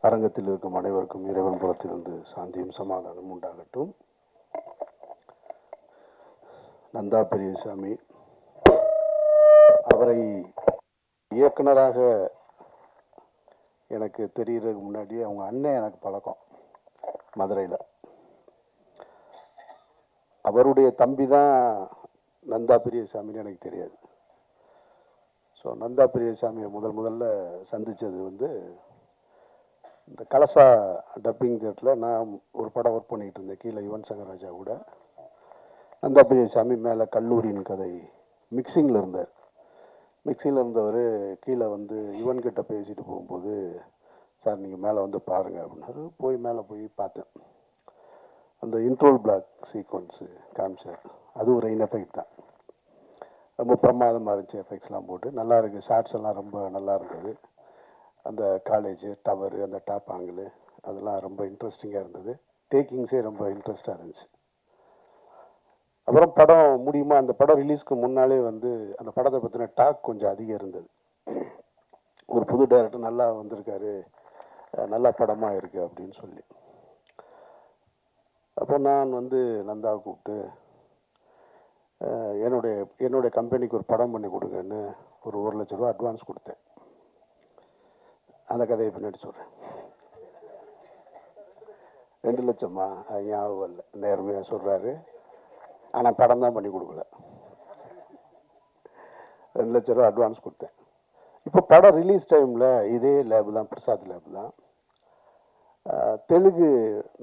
அரங்கத்தில் இருக்கும் அனைவருக்கும் இறைவன் புறத்திலிருந்து சாந்தியும் சமாதானம் உண்டாகட்டும். நந்தா பெரியசாமி அவரை இயக்குனராக எனக்கு தெரியறதுக்கு முன்னாடி அவங்க அண்ணன் எனக்கு பழக்கம் மதுரையில். அவருடைய தம்பி தான் நந்தா பெரியசாமின்னு எனக்கு தெரியாது. ஸோ நந்தா பெரியசாமியை முதல்ல சந்தித்தது இந்த கலசா டப்பிங் தியேட்டரில் நான் ஒரு படம் ஒர்க் பண்ணிகிட்டு இருந்தேன் கீழே யுவன் சங்கர் ராஜா கூட. நந்தா பெரியசாமி மேலே கல்லூரியின் கதை மிக்சிங்கில் இருந்தார். மிக்சிங்கில் இருந்தவர் கீழே யுவன்கிட்ட பேசிட்டு போகும்போது, சார் நீங்கள் மேலே பாருங்கள் அப்படின்னாரு. மேலே போய் பார்த்தேன். அந்த இன்ட்ரோல் பிளாக் சீக்வன்ஸு காமிச்சார். அது ஒரு ரெயின் எஃபெக்ட் தான், ரொம்ப பிரமாதமாக இருந்துச்சு. எஃபெக்ட்ஸ்லாம் போட்டு நல்லா இருக்குது. ஷார்ட்ஸ் எல்லாம் ரொம்ப நல்லா இருந்தது. அந்த காலேஜு டவரு, அந்த டாப் ஆங்கிள், அதெல்லாம் ரொம்ப இன்ட்ரெஸ்டிங்காக இருந்தது. டேக்கிங்ஸே ரொம்ப இன்ட்ரெஸ்டாக இருந்துச்சு. அப்புறம் படம் முடியுமா, அந்த படம் ரிலீஸ்க்கு முன்னாலே அந்த படத்தை பற்றின டாக் கொஞ்சம் அதிகம் இருந்தது. ஒரு புது டைரக்டர் நல்லா வந்திருக்காரு, நல்ல படமாக இருக்குது அப்படின்னு சொல்லி. அப்போ நான் நந்தாவை கூப்பிட்டு என்னுடைய கம்பெனிக்கு ஒரு படம் பண்ணி கொடுங்கன்னு ஒரு 1,00,000 ரூபா அட்வான்ஸ் கொடுத்தேன். அந்த கதையை பின்னாடி சொல்கிறேன். 2 லட்சமா ஞாபகம் இல்லை, நேர்மையாக சொல்கிறாரு. ஆனால் படம் தான் பண்ணி கொடுக்கல. 2 லட்ச ரூபா அட்வான்ஸ் கொடுத்தேன். இப்போ படம் ரிலீஸ் டைமில் இதே லேபு தான், பிரசாத் லேபு தான். தெலுங்கு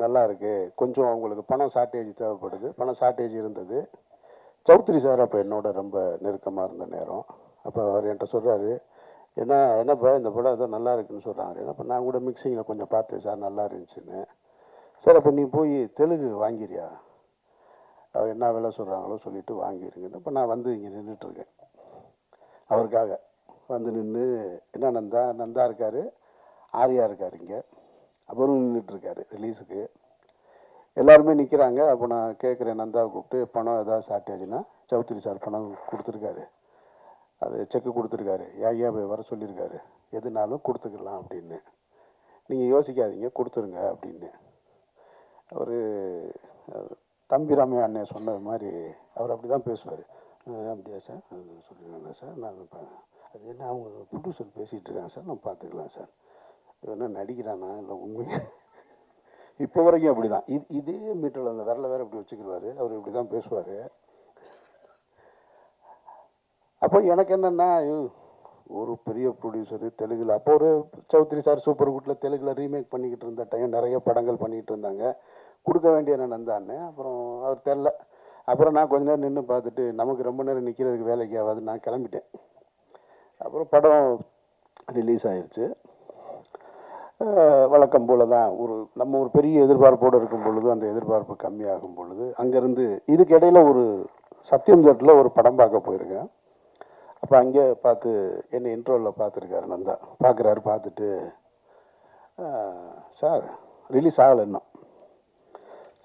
நல்லா இருக்கு, கொஞ்சம் அவங்களுக்கு பணம் ஷார்ட்டேஜ் தேவைப்படுது. பணம் ஷார்ட்டேஜ் இருந்தது. சௌத்ரி சார் அப்போ என்னோட ரொம்ப நெருக்கமாக இருந்த நேரம். அப்போ அவர் என்கிட்ட சொல்கிறாரு, என்னப்பா இந்த படம் ஏதோ நல்லா இருக்குன்னு சொல்கிறாங்க. அப்போ நான் கூட மிக்சிங்கில் கொஞ்சம் பார்த்தேன் சார், நல்லா இருந்துச்சுன்னு. சார் அப்போ நீ போய் தெலுங்கு வாங்கிறியா, அவர் என்ன விலை சொல்கிறாங்களோ சொல்லிவிட்டு வாங்கிடுங்கன்னு. இப்போ நான் இங்கே நின்றுட்டுருக்கேன் அவருக்காக. நின்று என்ன நந்தா இருக்கார், ஆர்யா இருக்கார் இங்கே, அவரும் நின்றுட்டுருக்காரு ரிலீஸுக்கு. எல்லாருமே நிற்கிறாங்க. அப்போ நான் கேட்குறேன் நந்தாவை கூப்பிட்டு, பணம் ஏதாவது ஷார்ட்டேஜ்னா, சௌத்ரி சார் பணம் கொடுத்துருக்காரு, அது செக்கு கொடுத்துருக்காரு, ஐயா போய் வர சொல்லியிருக்காரு, எதுனாலும் கொடுத்துக்கலாம் அப்படின்னு, நீங்கள் யோசிக்காதீங்க கொடுத்துருங்க அப்படின்னு. அவர் தம்பிராமையா அண்ணன் சொன்னது மாதிரி அவர் அப்படி தான் பேசுவார். அப்படியா சார், சொல்லிடுங்க சார், நான் அது என்ன அவங்க ப்ரொடியூசர் பேசிகிட்டு இருக்காங்க சார், நான் பார்த்துக்கலாம் சார். என்ன நடிக்கிறானா இல்லை உண்மையாக? இப்போ வரைக்கும் அப்படி தான். இதே மீட்டரில் அந்த விரல வேறு இப்படி வச்சுக்கிடுவார். அவர் இப்படி தான் பேசுவார். அப்போ எனக்கு என்னென்னா, ஒரு பெரிய ப்ரொடியூசரு தெலுங்கில், அப்போ ஒரு சௌத்ரி சார் சூப்பர் குட்டில் தெலுங்கில் ரீமேக் பண்ணிக்கிட்டு இருந்த டைம், நிறைய படங்கள் பண்ணிக்கிட்டு இருந்தாங்க. கொடுக்க வேண்டிய என்ன நந்தான்னு. அப்புறம் அவர் தெரில. அப்புறம் நான் கொஞ்ச நேரம் நின்று பார்த்துட்டு, நமக்கு ரொம்ப நேரம் நிற்கிறதுக்கு வேலைக்கு ஆகாது, நான் கிளம்பிட்டேன். அப்புறம் படம் ரிலீஸ் ஆயிடுச்சு. வழக்கம் போல தான் நம்ம ஒரு பெரிய எதிர்பார்ப்போடு இருக்கும் பொழுது அந்த எதிர்பார்ப்பு கம்மியாகும் பொழுது அங்கேருந்து இதுக்கு இடையில் ஒரு சத்தியம் தேட்டரில் ஒரு படம் பார்க்க போயிருக்கேன். அப்போ அங்கே பார்த்து என்னை இன்ட்ரோவில் பார்த்துருக்காரு நந்தா. பார்க்குறாரு. பார்த்துட்டு, சார் ரிலீஸ் ஆகலை இன்னும்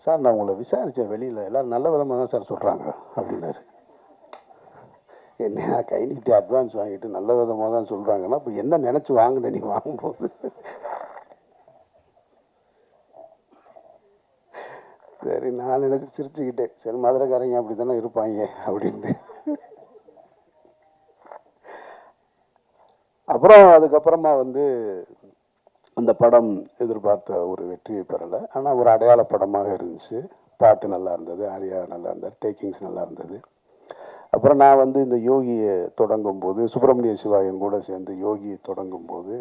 சார், நான் உங்களை விசாரித்தேன் வெளியில், எல்லோரும் நல்ல விதமாக தான் சார் சொல்கிறாங்க அப்படின்னாரு. என்ன கை நீட்டி அட்வான்ஸ் வாங்கிட்டு நல்ல விதமாக தான் சொல்கிறாங்கன்னா, இப்போ என்ன நினச்சி வாங்கினேன் நீ வாங்கும்போது? சரி, நான் நினச்சி சிரிச்சுக்கிட்டேன். சரி, மதுரைக்காரங்க அப்படி தானே இருப்பாங்க அப்படின்ட்டு. அப்புறம் அதுக்கப்புறமா அந்த படம் எதிர்பார்த்த ஒரு வெற்றியை பெறலை. ஆனால் ஒரு அடையாள படமாக இருந்துச்சு. பாட்டு நல்லா இருந்தது, ஆர்யா நல்லா இருந்தார், டேக்கிங்ஸ் நல்லா இருந்தது. அப்புறம் நான் இந்த யோகியை தொடங்கும் போது, சுப்பிரமணிய சிவா என் கூட சேர்ந்து யோகியை தொடங்கும் போது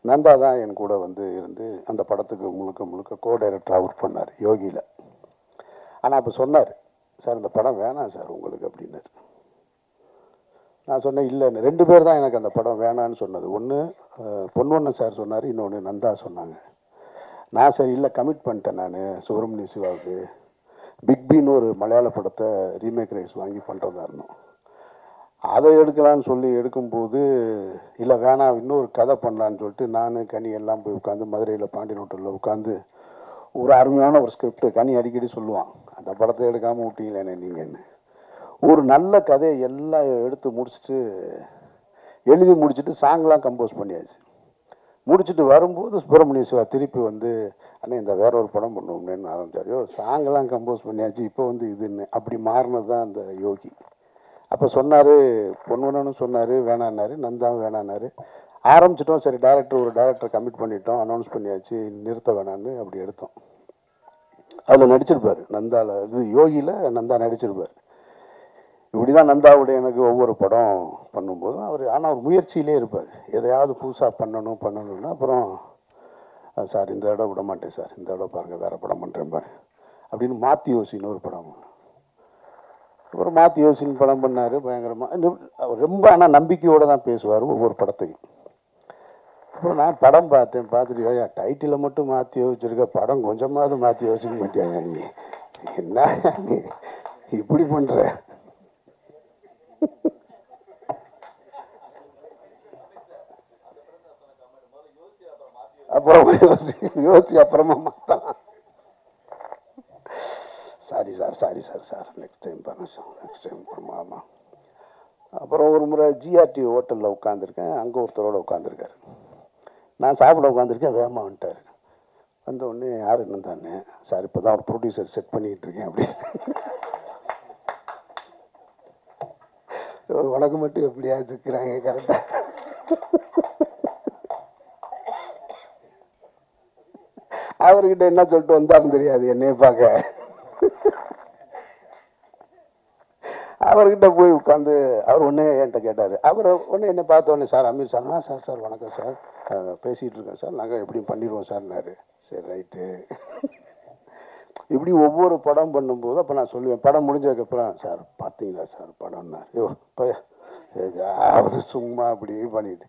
நந்தா தான் என் கூட இருந்து அந்த படத்துக்கு முழுக்க கோ டைரக்டராக ஒர்க் பண்ணார் யோகியில். ஆனால் அப்போ சொன்னார், சார் இந்த படம் வேணாம் சார் உங்களுக்கு அப்படின்னாரு. நான் சொன்னேன், இல்லைன்னு. 2 பேர் தான் எனக்கு அந்த படம் வேணான்னு சொன்னது. ஒன்று பொன்வண்ணன் சார் சொன்னார், இன்னொன்று நந்தா சொன்னாங்க. நான் சரி இல்லை கமிட் பண்ணிட்டேன் நான் சுப்பிரமணிய சிவாவுக்கு. பிக் பின்னு ஒரு மலையாள படத்தை ரீமேக் ரைட்ஸ் வாங்கி பண்ணுறதா இருந்தோம். அதை எடுக்கலான்னு சொல்லி எடுக்கும்போது, இல்லை வேணாம் இன்னொரு கதை பண்ணலான்னு சொல்லிட்டு நான் கனி எல்லாம் போய் உட்காந்து மதுரையில் பாண்டியன் ஹோட்டலில் உட்காந்து ஒரு அருமையான ஒரு ஸ்கிரிப்ட் கனி அடிக்கடி சொல்லுவான், அந்த படத்தை எடுக்காமல் விட்டீங்களேண்ணே நீங்கன்னு. ஒரு நல்ல கதையை எல்லாம் எடுத்து முடிச்சுட்டு எழுதி முடிச்சுட்டு சாங்லாம் கம்போஸ் பண்ணியாச்சு. முடிச்சுட்டு வரும்போது சுப்பிரமணிய சிவா திருப்பி வந்து அண்ணே இந்த வேற ஒரு படம் பண்ணுவோம்னு ஆரம்பிச்சார். சாங்கெல்லாம் கம்போஸ் பண்ணியாச்சு, இப்போ வந்து இதுன்னு அப்படி மாறினது தான் அந்த யோகி. அப்போ சொன்னார், பொன்வனன்னு சொன்னார், வேணான்னாரு, நந்தாவும் வேணான்னாரு. ஆரம்பிச்சிட்டோம், சரி ஒரு டேரக்டர் கமிட் பண்ணிட்டோம், அனௌன்ஸ் பண்ணியாச்சு, நிறுத்த வேணான்னு அப்படி எடுத்தோம். அதில் நடிச்சிருப்பார் நந்தாவில், இது யோகியில் நந்தா நடிச்சிருப்பார். இப்படி தான் நந்தாவுடைய எனக்கு ஒவ்வொரு படம் பண்ணும்போதும் அவர், ஆனால் அவர் முயற்சியிலே இருப்பார், எதையாவது புதுசாக பண்ணணும்னா அப்புறம் சார் இந்த இடம் விட மாட்டேன் சார், இந்த இடம் பாருங்கள் வேறு படம் பண்ணுறேன் பாரு அப்படின்னு மாற்றி யோசின்னு ஒரு படம். அப்புறம் மாற்றி யோசின்னு படம் பண்ணார் பயங்கரமாக. அவர் ரொம்ப ஆனால் நம்பிக்கையோடு தான் பேசுவார் ஒவ்வொரு படத்தையும். அப்புறம் நான் படம் பார்த்துட்டு ஐயா டைட்டிலை மட்டும் மாற்றி யோசிச்சிருக்க, படம் கொஞ்சமாவது மாற்றி யோசிக்க மாட்டியாங்க, நீ என்ன நீ இப்படி பண்ணுற. அப்புறம் யோசி அப்புறமா மாற்றலாம். சாரி சார் நெக்ஸ்ட் டைம் ஆமாம். அப்புறம் ஒரு முறை ஜிஆர்டி ஹோட்டலில் உட்காந்துருக்கேன், அங்கே ஒருத்தரோட உட்காந்துருக்காரு. நான் சாப்பிட உட்காந்துருக்கேன், வேகமாக வந்துட்டார். வந்த உடனே யார் என்ன தானே சார் இப்போ தான் ஒரு ப்ரொடியூசர் செட் பண்ணிகிட்டு இருக்கேன் அப்படின்னு. உனக்கு மட்டும் எப்படியா இருக்கிறாங்க கரெக்டாக. அவர்கிட்ட என்ன சொல்லிட்டு வந்தாலும் தெரியாது என்னைய பார்க்க. அவர்கிட்ட போய் உட்காந்து அவர் ஒன்றே என்கிட்ட கேட்டார். அவர் ஒன்று என்னை பார்த்த உடனே சார் அமீர் சார்னா சார் வணக்கம் சார், பேசிகிட்டு இருக்கேன் சார், நாங்கள் எப்படியும் பண்ணிடுவோம் சார்னாரு. சரி ரைட்டு. இப்படி ஒவ்வொரு படம் பண்ணும்போது அப்போ நான் சொல்லுவேன், படம் முடிஞ்சதுக்கப்புறம் சார் பார்த்தீங்களா சார் படம்னா, ஏதாவது சும்மா அப்படி பண்ணிட்டு.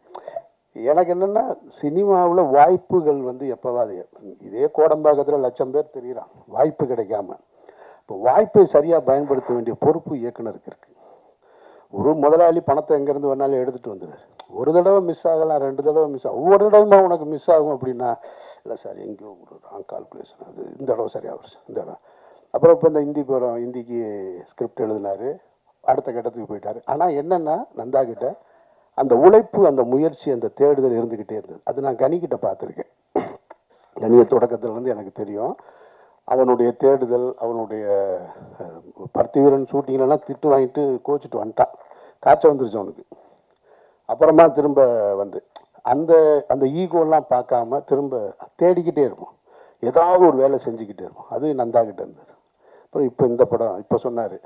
எனக்கு என்னென்னா சினிமாவில் வாய்ப்புகள் வந்து எப்போவாது, இதே கோடம்பாக்கத்தில் 1,00,000 பேர் தெரியுறான் வாய்ப்பு கிடைக்காம. இப்போ வாய்ப்பை சரியாக பயன்படுத்த வேண்டிய பொறுப்பு இயக்குனருக்கு இருக்குது. ஒரு முதலாளி பணத்தை எங்கேருந்து வேணாலும் எடுத்துகிட்டு வந்துடுறாரு. ஒரு தடவை மிஸ் ஆகலாம், 2 தடவை மிஸ் ஆகும், ஒவ்வொரு தடவைமா உனக்கு மிஸ் ஆகும் அப்படின்னா, இல்லை சார் எங்கேயோ ஒரு ராங் கால்குலேஷன், அது இந்த தடவை சரியாக இந்த தடவை. அப்புறம் இப்போ இந்த ஹிந்திக்கு ஸ்கிரிப்ட் எழுதினார், அடுத்த கட்டத்துக்கு போயிட்டார். ஆனால் என்னென்னா நந்தா கிட்ட அந்த உழைப்பு, அந்த முயற்சி, அந்த தேடுதல் இருந்துக்கிட்டே இருந்தது. அது நான் கனிக்கிட்ட பார்த்துருக்கேன். கனிய தொடக்கத்துலேருந்து எனக்கு தெரியும். அவனுடைய தேடுதல், அவனுடைய பர்த்திவீரன் ஷூட்டிங்லாம் திட்டு வாங்கிட்டு கோச்சிட்டு வந்துட்டான், காய்ச்சல் வந்துருச்சு அவனுக்கு. அப்புறமா திரும்ப வந்து அந்த அந்த ஈகோலாம் பார்க்காம திரும்ப தேடிக்கிட்டே இருப்போம், ஏதாவது ஒரு வேலை செஞ்சுக்கிட்டே இருப்போம். அது நந்தா கிட்ட இருந்தது. அப்புறம் இப்போ இந்த படம் இப்போ சொன்னார்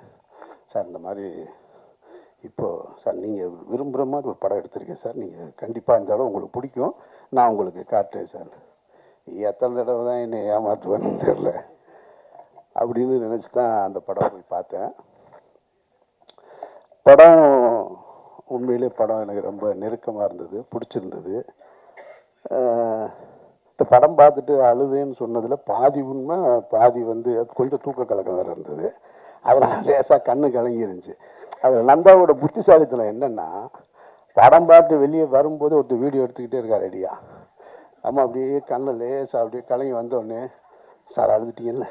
சார், இந்த மாதிரி இப்போது சார் நீங்கள் விரும்புகிற மாதிரி ஒரு படம் எடுத்திருக்கேன் சார், நீங்கள் கண்டிப்பாக இந்த இடம் உங்களுக்கு பிடிக்கும், நான் உங்களுக்கு காட்டுறேன் சார். எத்தனை தடவை தான் என்னை ஏமாற்றுவேன்னு தெரில அப்படின்னு நினச்சி தான் அந்த படம் போய் பார்த்தேன். படம் உண்மையிலே படம் எனக்கு ரொம்ப நெருக்கமாக இருந்தது, பிடிச்சிருந்தது. இந்த படம் பார்த்துட்டு அழுதுன்னு சொன்னதில் பாதி உண்மை, பாதி வந்து கொஞ்சம் தூக்க கலக்கம் வேறு இருந்தது. அதனால் லேசாக கண்ணு கலங்கி இருந்துச்சு. அதில் நந்தாவோட புத்திசாலித்தனம் என்னென்னா, படம் பார்த்து வெளியே வரும்போது ஒருத்தர் வீடியோ எடுத்துக்கிட்டே இருக்கா ரெடியா. ஆமாம், அப்படியே கண்ணு லேசாக அப்படியே கலங்கி வந்தோடனே சார் அழுதுட்டீங்கல்ல.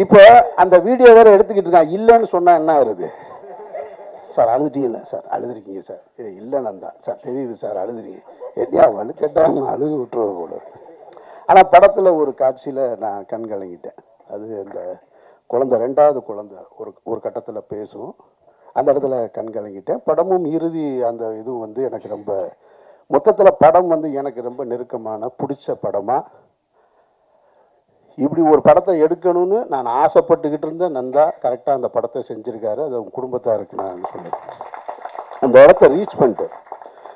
இப்போ அந்த வீடியோ வேறு எடுத்துக்கிட்டு இருக்கான், இல்லைன்னு சொன்னால் என்ன வருது, சார் அழுதுட்டீங்கல்ல, சார் அழுதுருக்கீங்க சார், இல்லை நந்தா சார் தெரியுது சார் அழுதுறீங்க, என்னையா வலு கேட்டால் அழுது விட்டுறது போல. ஆனால் படத்தில் ஒரு காட்சியில் நான் கண் கலங்கிட்டேன். அது அந்த குழந்தை, 2வது குழந்தை ஒரு கட்டத்தில் பேசும், அந்த இடத்துல கண் கலங்கிட்டேன். படமும் இறுதி அந்த இதுவும் வந்து எனக்கு ரொம்ப, மொத்தத்தில் படம் வந்து எனக்கு ரொம்ப நெருக்கமான பிடிச்ச படமாக. இப்படி ஒரு படத்தை எடுக்கணும்னு நான் ஆசைப்பட்டுக்கிட்டு இருந்தேன். நந்தா கரெக்டாக அந்த படத்தை செஞ்சுருக்காரு. அது அவங்க குடும்பத்தாருக்கு நான் சொல்லுவேன், அந்த இடத்த ரீச் பண்ணிட்டு.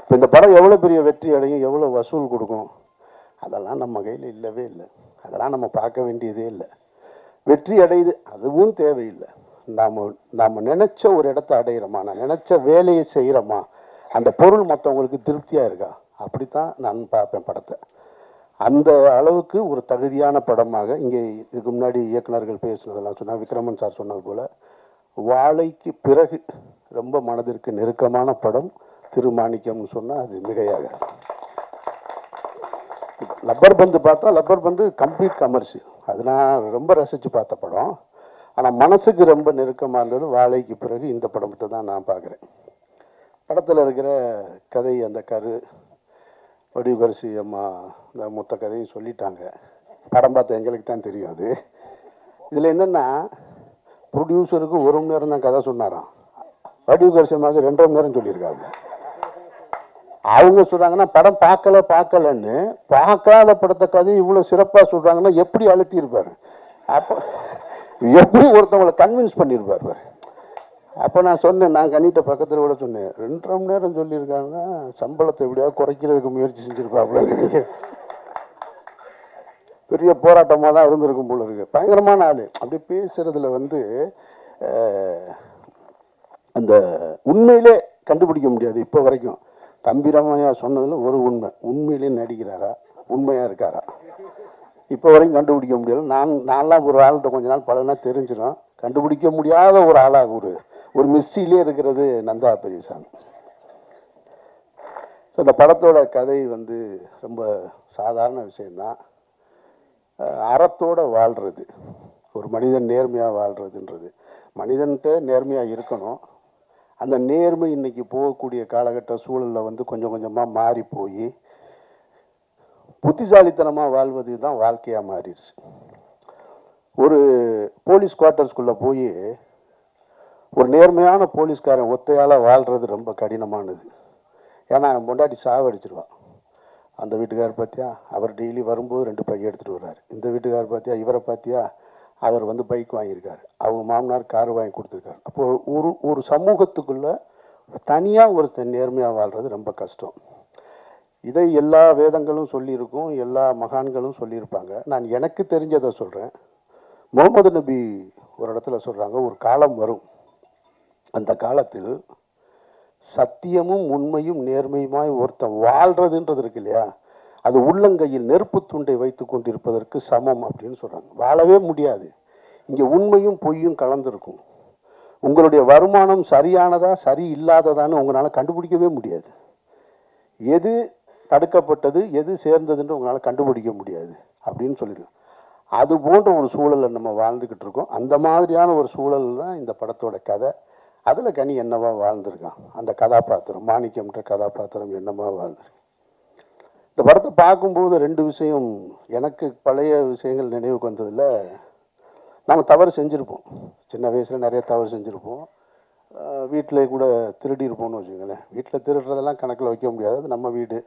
இப்போ இந்த படம் எவ்வளோ பெரிய வெற்றி அடையும், எவ்வளோ வசூல் கொடுக்கும், அதெல்லாம் நம்ம கையில் இல்லவே இல்லை. அதெல்லாம் நம்ம பார்க்க வேண்டியதே இல்லை. வெற்றி அடையுது, அதுவும் தேவையில்லை. நாம் நினச்ச ஒரு இடத்த அடையிறோமா, நான் நினச்ச வேலையை செய்கிறோமா, அந்த பொருள் மற்றவங்களுக்கு திருப்தியாக இருக்கா, அப்படித்தான் நான் பார்ப்பேன் படத்தை. அந்த அளவுக்கு ஒரு தகுதியான படமாக இங்கே இதுக்கு முன்னாடி இயக்குநர்கள் பேசுனதெல்லாம் சொன்னால், விக்ரமன் சார் சொன்னது போல் வாழைக்கு பிறகு ரொம்ப மனதிற்கு நெருக்கமான படம் திருமாணிக்கம்னு சொன்னால் அது மிகையாக. லப்பர் பந்து பார்த்தா, லப்பர் பந்து கம்ப்ளீட் கமர்ஷியல், அது நான் ரொம்ப ரசித்து பார்த்த படம். ஆனால் மனசுக்கு ரொம்ப நெருக்கமாக இருந்தது வாழைக்கு பிறகு இந்த படத்தை தான் நான் பார்க்குறேன். படத்தில் இருக்கிற கதை, அந்த வடிவகரிசி அம்மா இந்த மொத்த கதையும் சொல்லிட்டாங்க. படம் பார்த்த எங்களுக்கு தான் தெரியும். அது இதில் என்னென்னா, ப்ரொடியூசருக்கு 1 மணி நேரம் தான் கதை சொன்னாராம், வடிவகரிசி அம்மாவுக்கு 2.5 மணி நேரம் சொல்லியிருக்காங்க. அவங்க சொல்கிறாங்கன்னா படம் பார்க்கலன்னு, பார்க்காத படத்தை கதை இவ்வளோ சிறப்பாக சொல்கிறாங்கன்னா எப்படி அழுத்தியிருப்பார், அப்போ எப்படி ஒருத்தவங்களை கன்வின்ஸ் பண்ணியிருப்பார். அப்போ நான் சொன்னேன், நான் கண்ணிட்ட பக்கத்தில் கூட சொன்னேன், 2.5 மணி நேரம் சொல்லியிருக்காங்க, சம்பளத்தை எப்படியாவது குறைக்கிறதுக்கு முயற்சி செஞ்சுருப்பாப்புல. பெரிய போராட்டமாக தான் இருந்திருக்கும் போல இருக்கு. பயங்கரமான ஆள். அப்படி பேசுறதுல வந்து அந்த உண்மையிலே கண்டுபிடிக்க முடியாது. இப்போ வரைக்கும் தம்பிராமையா சொன்னதில் ஒரு உண்மையிலே நடிக்கிறாரா, உண்மையாக இருக்காரா, இப்போ வரைக்கும் கண்டுபிடிக்க முடியல. நான்லாம் ஒரு ஆள்கிட்ட கொஞ்ச நாள் பழகினா தெரிஞ்சிடும். கண்டுபிடிக்க முடியாத ஒரு ஆளாக ஒரு மிஸ்ட்ரியிலே இருக்கிறது நந்தா பெரியசாமி. ஸோ இந்த படத்தோட கதை வந்து ரொம்ப சாதாரண விஷயந்தான். அறத்தோடு வாழ்கிறது, ஒரு மனிதன் நேர்மையாக வாழ்கிறதுன்றது. மனிதன்கிட்ட நேர்மையாக இருக்கணும். அந்த நேர்மை இன்றைக்கி போகக்கூடிய காலகட்ட சூழலில் வந்து கொஞ்சம் கொஞ்சமாக மாறி போய் புத்திசாலித்தனமாக வாழ்வது தான் வாழ்க்கையாக மாறிடுச்சு. ஒரு போலீஸ் குவார்ட்டர்ஸ்குள்ளே போய் ஒரு நேர்மையான போலீஸ்காரன் ஒத்தையால் வாழ்கிறது ரொம்ப கடினமானது. ஏன்னா பொண்டாட்டி சாவடிச்சிருவான். அந்த வீட்டுக்காரர் பார்த்தியா, அவர் டெய்லி வரும்போது 2 பைக் எடுத்துகிட்டு வர்றாரு. இந்த வீட்டுக்காரர் பார்த்தியா, இவரை பார்த்தியா, அவர் வந்து பைக் வாங்கியிருக்காரு, அவங்க மாமனார் கார் வாங்கி கொடுத்துருக்காரு. அப்போது ஒரு சமூகத்துக்குள்ளே தனியாக ஒருத்தர் நேர்மையாக வாழ்கிறது ரொம்ப கஷ்டம். இதை எல்லா வேதங்களும் சொல்லியிருக்கும், எல்லா மகான்களும் சொல்லியிருப்பாங்க. நான் எனக்கு தெரிஞ்சதை சொல்கிறேன். முகமது நபி ஒரு இடத்துல சொல்கிறாங்க, ஒரு காலம் வரும், அந்த காலத்தில் சத்தியமும் உண்மையும் நேர்மையுமாய் ஒருத்தன் வாழ்கிறதுன்றது இருக்கு இல்லையா, அது உள்ளங்கையில் நெருப்பு துண்டை வைத்து கொண்டிருப்பதற்கு சமம் அப்படின்னு சொல்கிறாங்க. வாழவே முடியாது. இங்கே உண்மையும் பொய்யும் கலந்துருக்கும். உங்களுடைய வருமானம் சரியானதா சரி இல்லாததான்னு உங்களால் கண்டுபிடிக்கவே முடியாது. எது தடுக்கப்பட்டது எது சேர்ந்ததுன்னு உங்களால் கண்டுபிடிக்க முடியாது அப்படின்னு சொல்லிடுவோம். அது போன்ற ஒரு சூழலில் நம்ம வாழ்ந்துக்கிட்டு இருக்கோம். அந்த மாதிரியான ஒரு சூழல் தான் இந்த படத்தோட கதை. அதில் கனி என்னவா வாழ்ந்திருக்கான், அந்த கதாபாத்திரம் மாணிக்கம்ன்ற கதாபாத்திரம் என்னவா வாழ்ந்திருக்கு. இந்த படத்தை பார்க்கும்போது 2 விஷயம் எனக்கு பழைய விஷயங்கள் நினைவுக்கு வந்ததில், நாம் தவறு செஞ்சுருப்போம், சின்ன வயசில் நிறைய தவறு செஞ்சுருப்போம். வீட்டில் கூட திருடி இருப்போம்னு வச்சுக்கோங்களேன். வீட்டில் திருடுறதெல்லாம் கணக்கில் வைக்க முடியாது, அது நம்ம வீடு.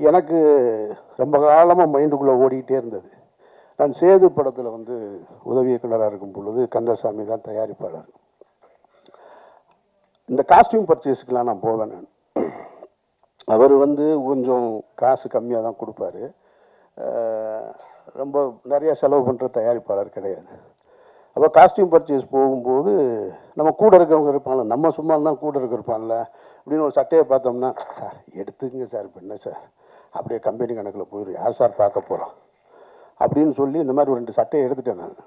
எனக்கு ரொம்ப காலமாக மைண்டுக்குள்ளே ஓடிக்கிட்டே இருந்தது. நான் சேது படத்தில் வந்து உதவி இயக்குனராக இருக்கும் பொழுது கந்தசாமி தான் தயாரிப்பாளர். இந்த காஸ்டியூம் பர்ச்சேஸுக்கெலாம் நான் போவேன். நான் அவர் வந்து கொஞ்சம் காசு கம்மியாக தான் கொடுப்பாரு. ரொம்ப நிறைய செலவு பண்ணுற தயாரிப்பாளர் கிடையாது. அப்போ காஸ்டியூம் பர்ச்சேஸ் போகும்போது நம்ம கூட இருக்கிறவங்க இருப்பாங்கள்ல, நம்ம சும்மா தான் கூட இருப்பான்ல அப்படின்னு ஒரு சட்டையை பார்த்தோம்னா, சார் எடுத்துக்கங்க சார், இப்போ என்ன சார் அப்படியே கம்பெனி கணக்கில் போயிடும், யார் சார் பார்க்க போகிறோம் அப்படின்னு சொல்லி இந்த மாதிரி ஒரு 2 சட்டையை எடுத்துட்டேன் நான்.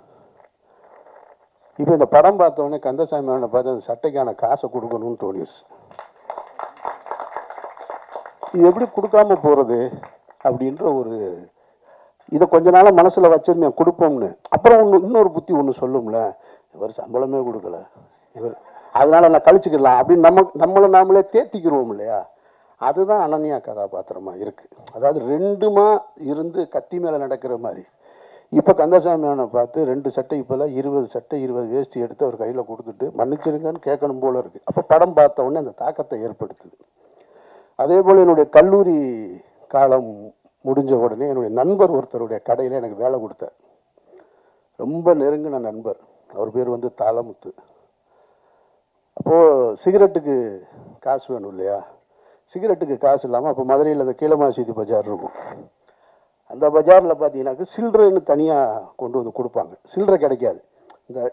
இப்போ இந்த படம் பார்த்தோன்னே கந்தசாமி அவனை பார்த்து அந்த சட்டைக்கான காசை கொடுக்கணும்னு தோணிடுச்சு. இது எப்படி கொடுக்காம போகிறது அப்படின்ற ஒரு இதை கொஞ்ச நாளாக மனசில் வச்சுருந்தேன், கொடுப்போம்னு. அப்புறம் இன்னொரு புத்தி ஒன்று சொல்லும்ல, இவர் சம்பளமே கொடுக்கல, இவர் அதனால் நான் கழிச்சுக்கலாம் அப்படின்னு நம்மளை நாமளே தேத்திக்கிடுவோம் இல்லையா. அதுதான் அனன்யா கதாபாத்திரமாக இருக்குது. அதாவது 2மா இருந்து கத்தி மேலே நடக்கிற மாதிரி. இப்போ கந்தசாமி அவனை பார்த்து 2 சட்டை, இப்போல்லாம் 20 சட்டை 20 வேஷ்டி எடுத்து அவர் கையில் கொடுத்துட்டு மன்னிச்சிருங்கன்னு கேட்கணும் போல இருக்குது. அப்போ படம் பார்த்த உடனே அந்த தாக்கத்தை ஏற்படுத்துது. அதே போல் என்னுடைய கல்லூரி காலம் முடிஞ்ச உடனே என்னுடைய நண்பர் ஒருத்தருடைய கடையில் எனக்கு வேலை கொடுத்தார். ரொம்ப நெருங்கின நண்பர். அவர் பேர் வந்து தாளமுத்து. அப்போது சிகரெட்டுக்கு காசு வேணும் இல்லையா, சிகரெட்டுக்கு காசு இல்லாமல் அப்போ மதுரையில் அந்த கீழமாசீதி பஜார் இருக்கும். அந்த பஜாரில் பார்த்தீங்கன்னாக்க சில்லறைன்னு தனியாக கொண்டு வந்து கொடுப்பாங்க. சில்லறை கிடைக்காது.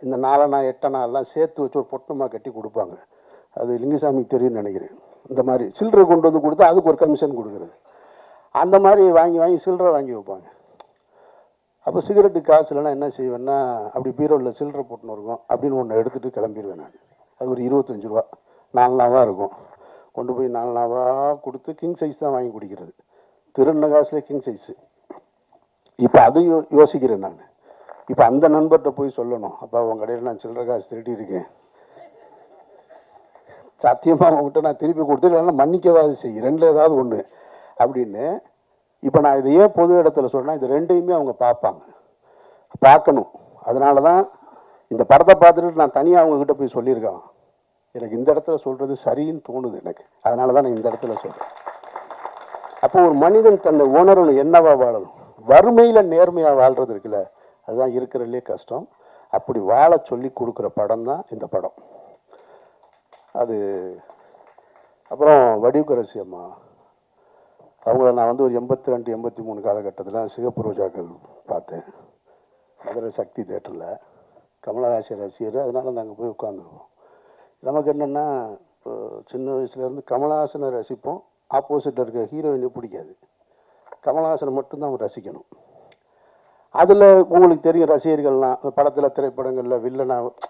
இந்த 4 8 எல்லாம் சேர்த்து வச்சு ஒரு பொட்டமாக கட்டி கொடுப்பாங்க. அது லிங்குசாமிக்கு தெரியும்னு நினைக்கிறேன். இந்த மாதிரி சில்லறை கொண்டு வந்து கொடுத்தா அதுக்கு ஒரு கமிஷன் கொடுக்குறது. அந்த மாதிரி வாங்கி சில்லறை வாங்கி வைப்பாங்க. அப்போ சிகரெட்டுக்கு காசு இல்லைன்னா என்ன செய்வேன்னா, அப்படி பீரோவில் சில்லறை போட்டுன்னு இருக்கும் அப்படின்னு ஒன்று எடுத்துகிட்டு கிளம்பிடுவேன் நான். அது ஒரு 25 ரூபா 4 நாவாக இருக்கும். கொண்டு போய் 4 நாவாக கொடுத்து கிங் சைஸ் தான் வாங்கி குடிக்கிறது. திருந காசுலேயே கிங் சைஸு. இப்போ அதையும் யோசிக்கிறேன் நான். இப்போ அந்த நண்பர்கிட்ட போய் சொல்லணும், அப்போ அவங்க கடையில் நான் சில்லறை காசு திருடி இருக்கேன், சத்தியமாக அவங்ககிட்ட நான் திருப்பி கொடுத்துட்டு மன்னிக்கவாது செய், ரெண்டில் ஏதாவது ஒன்று அப்படின்னு. இப்போ நான் இதை ஏன் பொது இடத்துல சொன்னேன், இது ரெண்டையுமே அவங்க பார்க்கணும். அதனால தான் இந்த படத்தை பார்த்துட்டு நான் தனியாக அவங்கக்கிட்ட போய் சொல்லியிருக்கேன். எனக்கு இந்த இடத்துல சொல்கிறது சரின்னு தோணுது எனக்கு, அதனால தான் நான் இந்த இடத்துல சொல்கிறேன். அப்போ ஒரு மனிதன் தன்னை உணரணும், என்னவா வாழணும். வறுமையில் நேர்மையாக வாழ்கிறது இருக்குல்ல, அதுதான் இருக்கிறதுலே கஷ்டம். அப்படி வாழ சொல்லி கொடுக்குற படம் தான் இந்த படம். அது அப்புறம் வடிவுக்கரசி அம்மா அவங்கள நான் வந்து ஒரு 82, 83 காலகட்டத்தில் சிகப்பு ரோஜாக்கள் பார்த்தேன், மதுரை சக்தி தேட்டரில். கமலஹாசன் ரசிகர், அதனால் நாங்கள் போய் உட்காந்துருவோம். நமக்கு என்னென்னா, சின்ன வயசுலேருந்து கமலஹாசனை ரசிப்போம், ஆப்போசிட்டில் இருக்க ஹீரோயினை பிடிக்காது, கமலஹாசனை மட்டும்தான் ரசிக்கணும். அதில் உங்களுக்கு தெரியும், ரசிகர்கள்லாம் படத்தில் திரைப்படங்களில்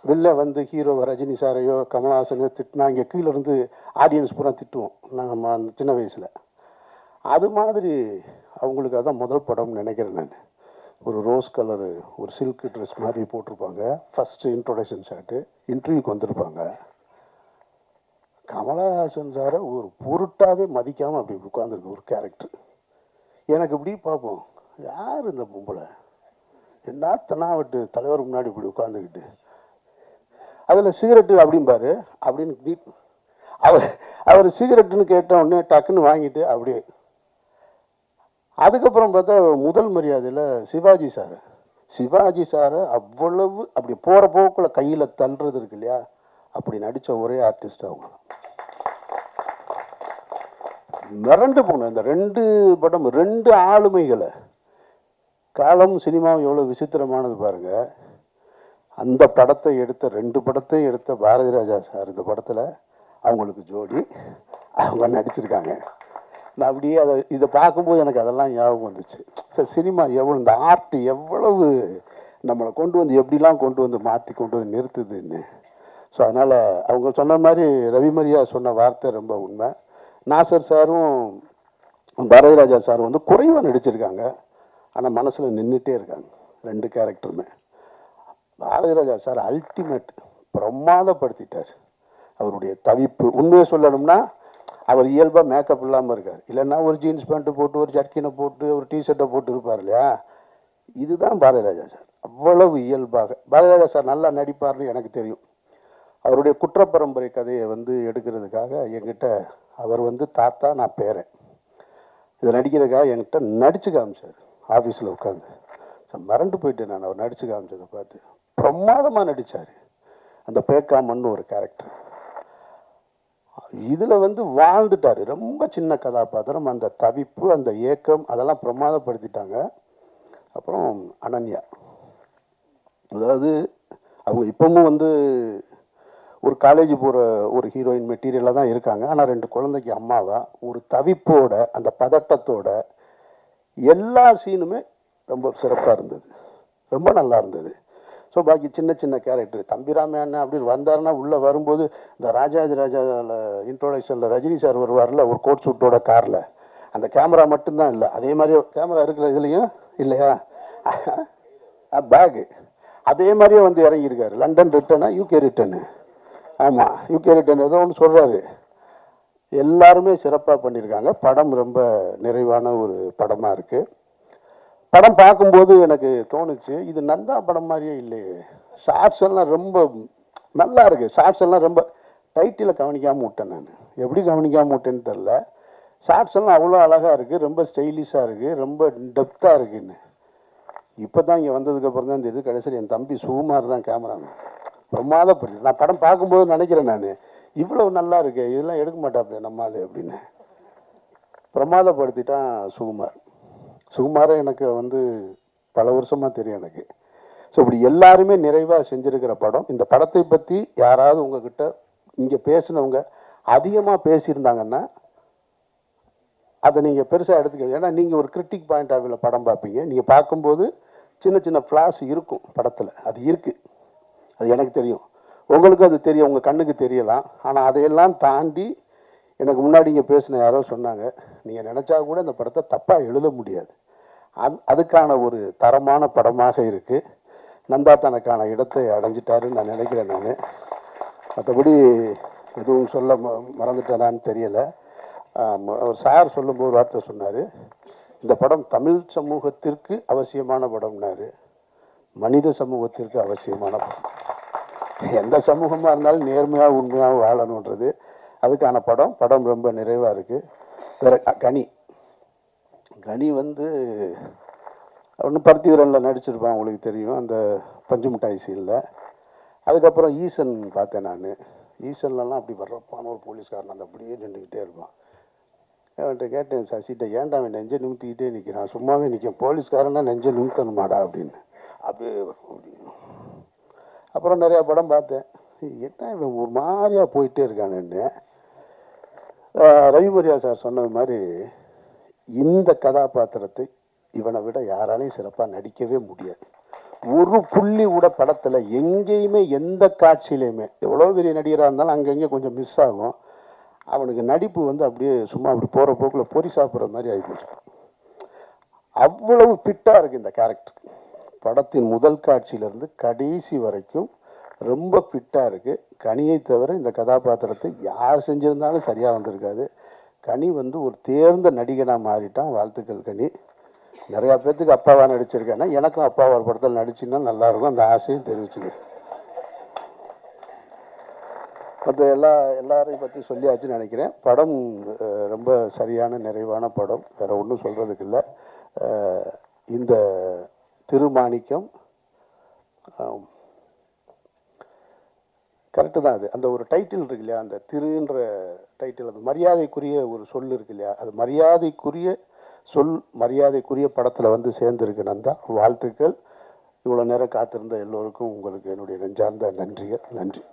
வில்ல வந்து ஹீரோ ரஜினி சாரையோ கமலஹாசனையோ திட்டினா இங்கே கீழே இருந்து ஆடியன்ஸ் பூரா திட்டுவோம் நாங்கள் அந்த சின்ன வயசில். அது மாதிரி அவங்களுக்கு அதான் முதல் படம்னு நினைக்கிறேன் நான். ஒரு ரோஸ் கலரு ஒரு சில்க் ட்ரெஸ் மாதிரி போட்டிருப்பாங்க, ஃபஸ்ட்டு இன்ட்ரோடக்ஷன் ஷாட்டு, இன்டர்வியூக்கு வந்திருப்பாங்க. கமலஹாசன் சாரை ஒரு பொருட்டாகவே மதிக்காமல் அப்படி உட்காந்துருக்கு ஒரு கேரக்டர். எனக்கு இப்படி பார்ப்போம், யார் இந்த பொம்பளை, என்ன தனாவட்டு தலைவர் முன்னாடி இப்படி உட்காந்துக்கிட்டு, அதில் சிகரெட்டு அப்படிம்பாரு அப்படின்னு அவர் சிகரெட்டுன்னு கேட்ட உடனே டக்குன்னு வாங்கிட்டு அப்படியே. அதுக்கப்புறம் பார்த்தா முதல் மரியாதையில் சிவாஜி சாரை அவ்வளவு அப்படி போகிற போக்குள்ள கையில் தள்ளுறது இருக்கு இல்லையா, அப்படி நடித்த ஒரே ஆர்டிஸ்ட் அவங்க. மிரண்டு போனேன் இந்த 2 படம், 2 ஆளுமைகளை. காலம் சினிமாவும் எவ்வளோ விசித்திரமானது பாருங்க. அந்த படத்தை எடுத்த 2 படத்தையும் எடுத்த பாரதி ராஜா சார் இந்த படத்தில் அவங்களுக்கு ஜோடி அவங்க நடிச்சிருக்காங்க. நான் அப்படியே இதை பார்க்கும்போது எனக்கு அதெல்லாம் ஞாபகம் வந்துச்சு. சார் சினிமா எவ்வளோ, இந்த ஆர்ட் எவ்வளவு நம்மளை கொண்டு வந்து எப்படிலாம் கொண்டு வந்து மாற்றி கொண்டு வந்து நிறுத்துதுன்னு. ஸோ அதனால் அவங்க சொன்ன மாதிரி ரவிமரியா சொன்ன வார்த்தை ரொம்ப உண்மை. நாசர் சாரும் பாரதி ராஜா சாரும் வந்து குறைவாக நடிச்சிருக்காங்க, ஆனால் மனசில் நின்றுட்டே இருக்காங்க 2 கேரக்டருமே. Bharathi Raja sir ultimate, பிரமாதப்படுத்திட்டார். அவருடைய தவிப்பு உண்மையை சொல்லணும்னா, அவர் இயல்பாக மேக்கப் இல்லாமல் இருக்கார், இல்லைன்னா ஒரு ஜீன்ஸ் பேண்ட்டு போட்டு ஒரு ஜர்க்கினை போட்டு ஒரு டிஷர்ட்டை போட்டு இருப்பார் இல்லையா. இதுதான் பாரதி ராஜா சார், அவ்வளவு இயல்பாக. பாரதி ராஜா சார் நல்லா நடிப்பார்னு எனக்கு தெரியும். அவருடைய குற்றப்பரம்பரை கதையை வந்து எடுக்கிறதுக்காக என்கிட்ட அவர் வந்து தாத்தா நான் பேரன் இதை நடிக்கிறதுக்காக என்கிட்ட நடிச்சு காமிச்சார் ஆஃபீஸில் உட்காந்து. மறந்து போயிட்டேன் நான் அவர் நடிச்சு காமிச்சதை பார்த்து. பிரமாதமாக நடித்தார். அந்த பேக்காமன்னு ஒரு கேரக்டர் இதில் வந்து வாழ்ந்துட்டார். ரொம்ப சின்ன கதாபாத்திரம், அந்த தவிப்பு அந்த ஏக்கம் அதெல்லாம் பிரமாதப்படுத்திட்டாங்க. அப்புறம் அனன்யா, அதாவது அவங்க இப்பவும் வந்து ஒரு காலேஜ் போகிற ஒரு ஹீரோயின் மெட்டீரியலாக தான் இருக்காங்க. ஆனால் 2 குழந்தைக்கு அம்மாவா ஒரு தவிப்போட அந்த பதட்டத்தோட எல்லா சீனுமே ரொம்ப சிறப்பாக இருந்தது, ரொம்ப நல்லா இருந்தது. ஸோ பாக்கி சின்ன சின்ன கேரக்டர் தம்பிராமையான அப்படின்னு வந்தாருன்னா உள்ளே வரும்போது இந்த ராஜாதி ராஜாவில் இன்ட்ரோடக்ஷனில் ரஜினி சார் வருவார்ல ஒரு கோட் சூட்டோட காரில், அந்த கேமரா மட்டும்தான் இல்லை, அதே மாதிரி கேமரா இருக்கிற இதுலேயும் இல்லையா பேகு அதே மாதிரியே வந்து இறங்கியிருக்காரு. லண்டன் ரிட்டர்னா யூகே ரிட்டர்னு, ஆமாம் யூகே ரிட்டர்ன் ஏதோ ஒன்று சொல்கிறாரு. எல்லாருமே சிறப்பாக பண்ணியிருக்காங்க. படம் ரொம்ப நிறைவான ஒரு படமாக இருக்குது. படம் பார்க்கும்போது எனக்கு தோணுச்சு, இது நந்தா படம் மாதிரியே இல்லையே. ஷார்ட்ஸ் எல்லாம் ரொம்ப நல்லா இருக்குது. ஷார்ட்ஸ் எல்லாம் ரொம்ப டைட்டில் கவனிக்காமல் விட்டேன் நான், எப்படி கவனிக்காமல் விட்டேன்னு தெரில. ஷார்ட்ஸ் எல்லாம் அவ்வளோ அழகாக இருக்குது, ரொம்ப ஸ்டைலிஷாக இருக்குது, ரொம்ப டெப்த்தாக இருக்குன்னு. இப்போ தான் இங்கே வந்ததுக்கப்புறம் தான் இந்த இது கடைசியில் என் தம்பி சுகுமார் தான் கேமராமேன் பிரமாதப்பட்டு. நான் படம் பார்க்கும்போது நினைக்கிறேன் நான், இவ்வளோ நல்லா இருக்கு, இதெல்லாம் எடுக்க மாட்டாப்பே நம்மால் அப்படின்னு. பிரமாதப்படுத்திட்டான் சுகுமார். சுகுமாரை எனக்கு வந்து பல வருஷமாக தெரியும் எனக்கு. ஸோ இப்படி எல்லாருமே நிறைவாக செஞ்சுருக்கிற படம். இந்த படத்தை பற்றி யாராவது உங்ககிட்ட இங்கே பேசினவங்க அதிகமாக பேசியிருந்தாங்கன்னா அதை நீங்கள் பெருசாக எடுத்துக்க. ஏன்னா நீங்கள் ஒரு கிரிட்டிக் பாயிண்ட் ஆஃப் வியூவில் படம் பார்ப்பீங்க. நீங்கள் பார்க்கும்போது சின்ன சின்ன ஃப்ளாஷ் இருக்கும் படத்தில், அது இருக்குது, அது எனக்கு தெரியும், உங்களுக்கு அது தெரியும், உங்கள் கண்ணுக்கு தெரியலாம். ஆனால் அதையெல்லாம் தாண்டி எனக்கு முன்னாடி இங்கே பேசின யாரோ சொன்னாங்க, நீங்கள் நினச்சா கூட இந்த படத்தை தப்பாக எழுத முடியாது. அதுக்கான ஒரு தரமான படமாக இருக்குது. நந்தா தனக்கான இடத்தை அடைஞ்சிட்டாருன்னு நான் நினைக்கிறேன். நான் மற்றபடி எதுவும் சொல்ல மறந்துட்டேனான்னு தெரியல. சார் சொல்லும்போது ஒரு வார்த்தை சொன்னார், இந்த படம் தமிழ் சமூகத்திற்கு அவசியமான படம்னாரு, மனித சமூகத்திற்கு அவசியமான படம். எந்த சமூகமாக இருந்தாலும் நேர்மையாக உண்மையாக வாழணுன்றது அதுக்கான படம் ரொம்ப நிறைவாக இருக்குது. வேற கனி வந்து ஒன்று பருத்திவீரனில் நடிச்சிருப்பான், உங்களுக்கு தெரியும், அந்த பஞ்சு மிட்டாய் சீனில். அதுக்கப்புறம் ஈசன் பார்த்தேன் நான். ஈசன்லலாம் அப்படி வர்றப்பான ஒரு போலீஸ்காரன் அந்த அப்படியே நின்றுக்கிட்டே இருப்பான். அவன்கிட்ட கேட்டேன், சசிட்ட, ஏன்டா அவன் நெஞ்சை நிமித்திக்கிட்டே நிற்கிறான், சும்மாவே நிற்கும், போலீஸ்காரனா நெஞ்சை நிமித்தணுமாடா அப்படின்னு. அப்படியே அப்புறம் நிறையா படம் பார்த்தேன். என்ன இவன் ஒரு மாதிரியாக போயிட்டே இருக்கானுன்னு. ரவிமரியா சார் சொன்னது மாதிரி இந்த கதாபாத்திரத்தை இவனை விட யாராலையும் சிறப்பாக நடிக்கவே முடியாது. ஒரு புள்ளி கூட படத்தில் எங்கேயுமே எந்த காட்சியிலையுமே எவ்வளோ பெரிய நடிகராக இருந்தாலும் அங்கங்கே கொஞ்சம் மிஸ் ஆகும். அவனுக்கு நடிப்பு வந்து அப்படியே சும்மா அப்படி போகிற போக்கில் பொறி சாப்பிட்ற மாதிரி ஆகிப்போச்சு. அவ்வளவு ஃபிட்டாக இருக்குது இந்த கேரக்டர். படத்தின் முதல் காட்சியிலேருந்து கடைசி வரைக்கும் ரொம்ப ஃபிட்டாக இருக்குது. கனியை தவிர இந்த கதாபாத்திரத்தை யார் செஞ்சுருந்தாலும் சரியாக வந்திருக்காது. கனி வந்து ஒரு தேர்ந்த நடிகனாக மாறிட்டான். வாழ்த்துக்கள் கனி. நிறையா பேர்த்துக்கு அப்பாவாக நடிச்சிருக்கேன்னா எனக்கும் அப்பா ஒரு படத்தில் நடிச்சுன்னா நல்லாயிருக்கும், அந்த ஆசையும் தெரிவிச்சுங்க. மற்ற எல்லாரையும் பற்றி சொல்லியாச்சுன்னு நினைக்கிறேன். படம் ரொம்ப சரியான நிறைவான படம், வேறு ஒன்றும் சொல்கிறதுக்கு இல்லை. இந்த திருமாணிக்கம் கரெக்டு தான். அது அந்த ஒரு டைட்டில் இருக்கு இல்லையா, அந்த திருன்ற டைட்டில், அது மரியாதைக்குரிய ஒரு சொல் இருக்கு இல்லையா, அது மரியாதைக்குரிய சொல், மரியாதைக்குரிய படத்தில் வந்து சேர்ந்துருக்கு. நந்தா, வாழ்த்துக்கள். இவ்வளோ நேரம் காத்திருந்த எல்லோருக்கும் உங்களுக்கு என்னுடைய நெஞ்சார்ந்த நன்றிகள். நன்றி.